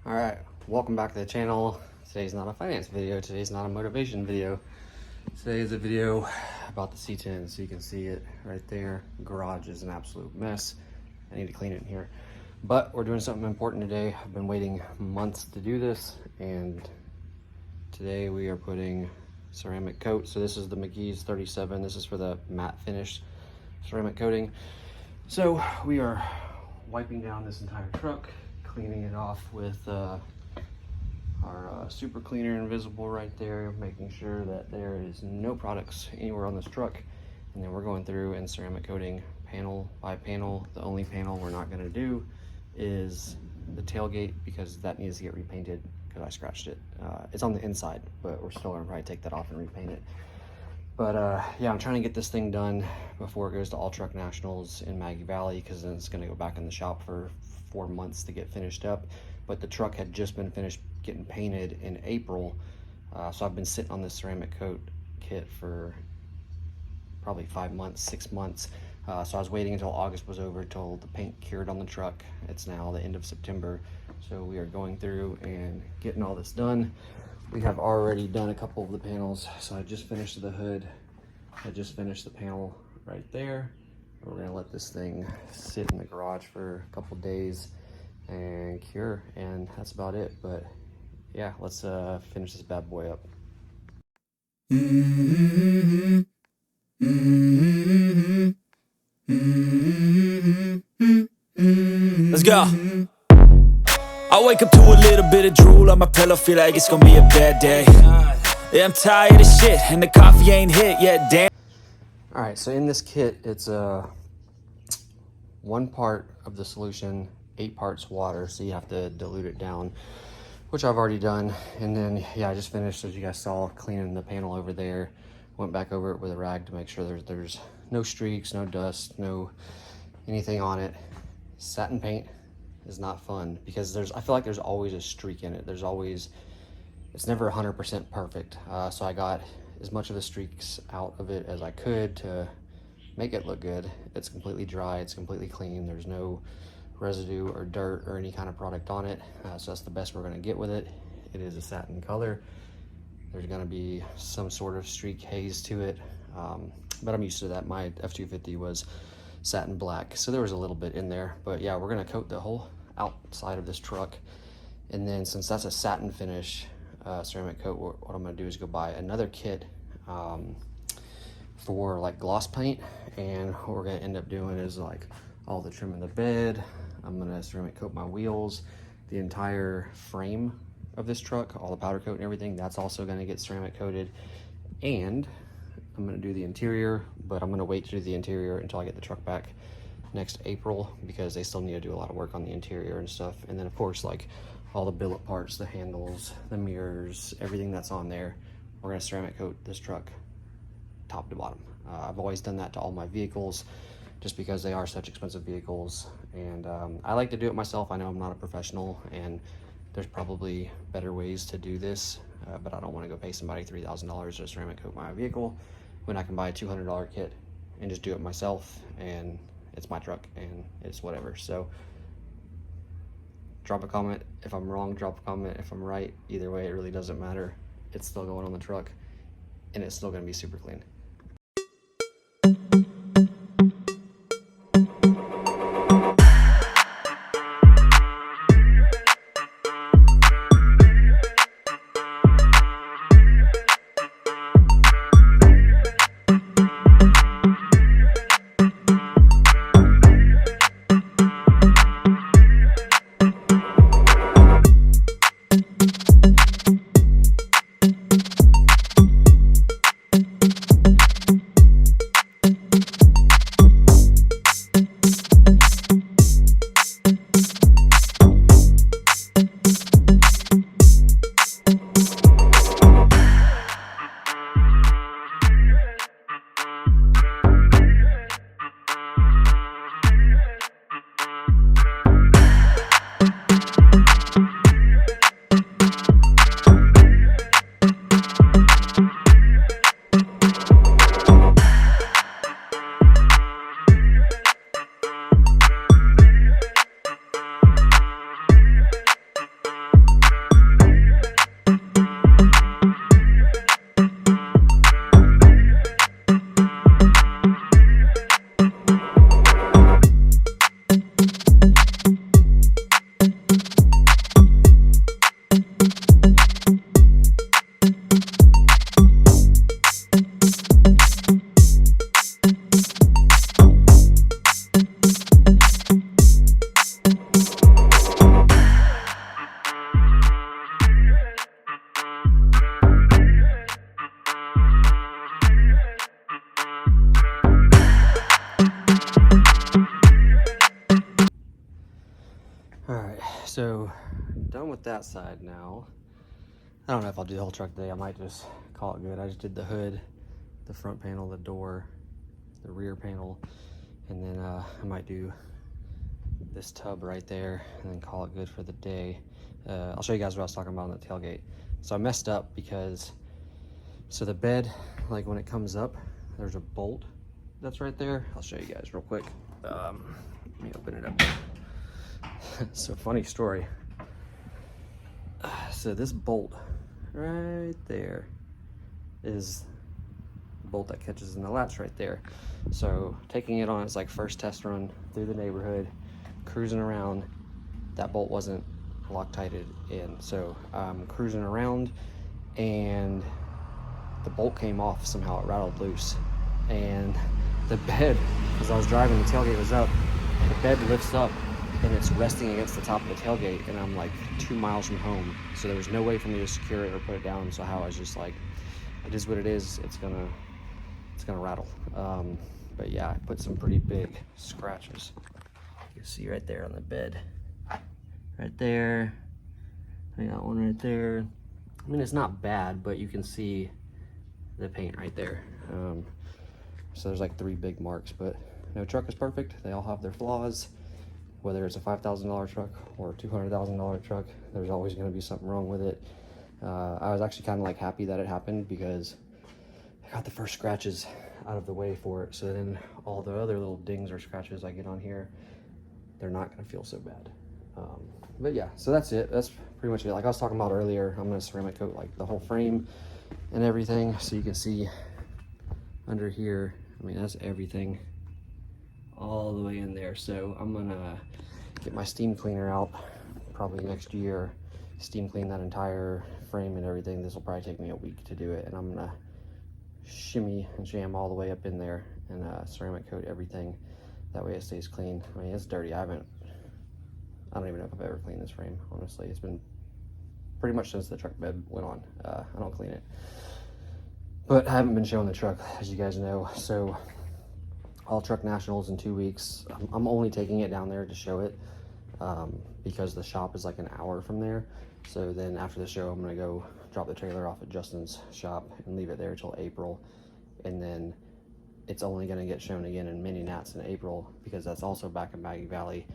Alright, welcome back to the channel. Today's not a finance video, today's not a motivation video. Today is a video about the C10, so you can see it right there. Garage is an absolute mess. I need to clean it in here. But we're doing something important today. I've been waiting months to do this, and today we are putting ceramic coat. So this is the McGee's 37. This is for the matte finish ceramic coating. So we are wiping down this entire truck, cleaning it off with our super cleaner invisible right there, making sure that there is no products anywhere on this truck. And then we're going through and ceramic coating panel by panel. The only panel we're not going to do is the tailgate, because that needs to get repainted because I scratched it. It's on the inside, but we're still going to probably take that off and repaint it. But yeah, I'm trying to get this thing done before it goes to All Truck Nationals in Maggie Valley, because then it's going to go back in the shop for 4 months to get finished up. But the truck had just been finished getting painted in April, so I've been sitting on this ceramic coat kit for probably 5 months, 6 months. So I was waiting until August was over till the paint cured on the truck. It's now the end of September, so we are going through and getting all this done. We have already done a couple of the panels. So I just finished the hood, I just finished the panel right there. We're gonna let this thing sit in the garage for a couple days and cure, and that's about it. But yeah, let's finish this bad boy up. Let's go. I wake up to a little bit of drool on my pillow, feel like it's gonna be a bad day. Yeah, I'm tired of shit and the coffee ain't hit yet, damn. All right, so in this kit, it's 1 part of the solution, 8 parts water, so you have to dilute it down, which I've already done. And then yeah, I just finished, as you guys saw, cleaning the panel over there. Went back over it with a rag to make sure there's no streaks, no dust, no anything on it. Satin paint is not fun, because I feel like there's always a streak in it. It's never 100% perfect. So I got as much of the streaks out of it as I could to make it look good. It's completely dry, it's completely clean. There's no residue or dirt or any kind of product on it. So that's the best we're gonna get with it. It is a satin color. There's gonna be some sort of streak haze to it, but I'm used to that. My F-250 was satin black, so there was a little bit in there. But yeah, we're gonna coat the whole outside of this truck. And then since that's a satin finish ceramic coat, what I'm gonna do is go buy another kit for like gloss paint. And what we're gonna end up doing is like all the trim in the bed. I'm gonna ceramic coat my wheels, the entire frame of this truck, all the powder coat and everything. That's also gonna get ceramic coated. And I'm gonna do the interior, but I'm gonna wait to do the interior until I get the truck back next April, because they still need to do a lot of work on the interior and stuff. And then of course, like all the billet parts, the handles, the mirrors, everything that's on there, we're gonna ceramic coat this truck top to bottom. I've always done that to all my vehicles, just because they are such expensive vehicles. And I like to do it myself. I know I'm not a professional, and there's probably better ways to do this, but I don't want to go pay somebody $3,000 to ceramic coat my vehicle when I can buy a $200 kit and just do it myself, and it's my truck and it's whatever. So drop a comment if I'm wrong, drop a comment if I'm right. Either way, it really doesn't matter. It's still going on the truck, and it's still going to be super clean. right, so done with that side now. I don't know if I'll do the whole truck today. I might just call it good. I just did the hood, the front panel, the door, the rear panel, and then I might do this tub right there and then call it good for the day. I'll show you guys what I was talking about on the tailgate. So I messed up because, so the bed, like when it comes up, there's a bolt that's right there. I'll show you guys real quick. Let me open it up. So funny story. So this bolt right there is the bolt that catches in the latch right there. So taking it on its like first test run through the neighborhood, cruising around, that bolt wasn't Loctited in. So I'm cruising around and the bolt came off somehow. It rattled loose, and the bed, as I was driving, the tailgate was up, the bed lifts up and it's resting against the top of the tailgate, and I'm like 2 miles from home, so there was no way for me to secure it or put it down. So how I was just like, it is what it is, it's gonna rattle. But yeah, I put some pretty big scratches. You can see right there on the bed, right there. I got one right there. I mean, it's not bad, but you can see the paint right there. So there's like 3 big marks, but no truck is perfect. They all have their flaws. Whether it's a $5,000 truck or a $200,000 truck, there's always going to be something wrong with it. I was actually kind of like happy that it happened because I got the first scratches out of the way for it. So then all the other little dings or scratches I get on here, they're not going to feel so bad. But yeah, so that's it. That's pretty much it. Like I was talking about earlier, I'm going to ceramic coat like the whole frame and everything, so you can see under here. I mean, that's everything all the way in there. So I'm gonna get my steam cleaner out probably next year, steam clean that entire frame and everything. This will probably take me a week to do it, and I'm gonna shimmy and jam all the way up in there and ceramic coat everything. That way it stays clean. I mean, it's dirty. I don't even know if I've ever cleaned this frame, honestly. It's been pretty much since the truck bed went on. I don't clean it, but I haven't been showing the truck, as you guys know. So all truck nationals in 2 weeks. I'm only taking it down there to show it because the shop is like an hour from there. So then after the show, I'm gonna go drop the trailer off at Justin's shop and leave it there till April. And then it's only gonna get shown again in Mini Nats in April because that's also back in Maggie Valley.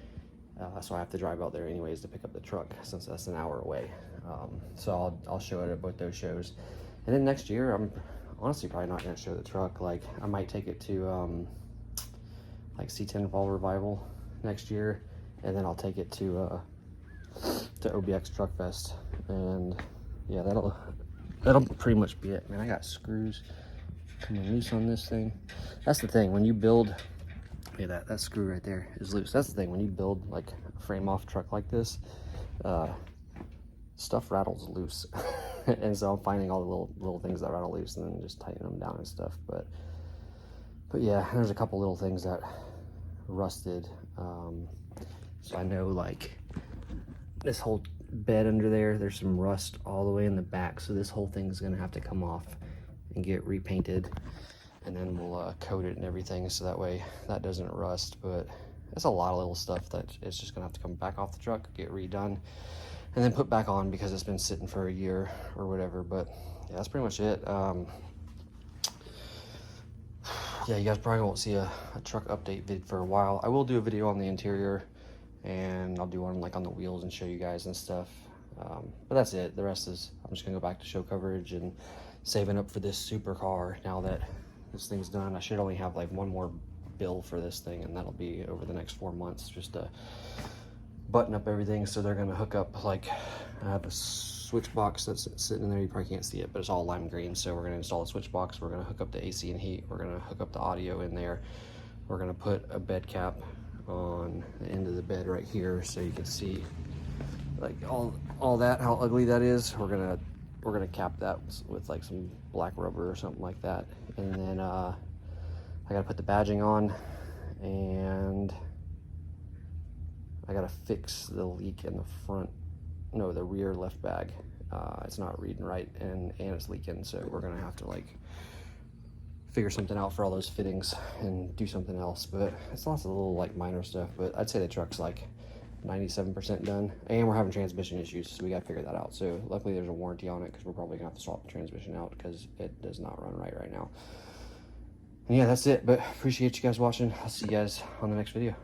So I have to drive out there anyways to pick up the truck since that's an hour away. So I'll show it at both those shows. And then next year, I'm honestly probably not gonna show the truck. Like I might take it to like C10 Fall Revival next year, and then I'll take it to OBX Truck Fest, and yeah, that'll pretty much be it. Man, I got screws coming loose on this thing. That's the thing, when you build, yeah, that screw right there is loose. That's the thing, when you build like a frame off truck like this, stuff rattles loose. And so I'm finding all the little things that rattle loose and then just tighten them down and stuff. But yeah, there's a couple little things that rusted. So I know like this whole bed under there's some rust all the way in the back. So this whole thing is gonna have to come off and get repainted, and then we'll coat it and everything so that way that doesn't rust. But it's a lot of little stuff that it's just gonna have to come back off the truck, get redone, and then put back on because it's been sitting for a year or whatever. But yeah, that's pretty much it. Yeah, you guys probably won't see a truck update vid for a while. I will do a video on the interior, and I'll do one like on the wheels and show you guys and stuff. But that's it. The rest is, I'm just gonna go back to show coverage and saving up for this supercar now that this thing's done. I should only have like one more bill for this thing, and that'll be over the next 4 months, just to button up everything. So they're gonna hook up, like, I have a switch box that's sitting in there. You probably can't see it, but it's all lime green. So we're gonna install a switch box. We're gonna hook up the AC and heat. We're gonna hook up the audio in there. We're gonna put a bed cap on the end of the bed right here, so you can see like all that, how ugly that is. We're gonna cap that with like some black rubber or something like that. And then I gotta put the badging on, and I gotta fix the leak in the front, no, the rear left bag. It's not reading right, and it's leaking, so we're gonna have to like figure something out for all those fittings and do something else. But it's lots of little like minor stuff, but I'd say the truck's like 97% done, and we're having transmission issues, so we got to figure that out. So luckily there's a warranty on it, because we're probably gonna have to swap the transmission out because it does not run right now. And yeah, that's it. But appreciate you guys watching. I'll see you guys on the next video.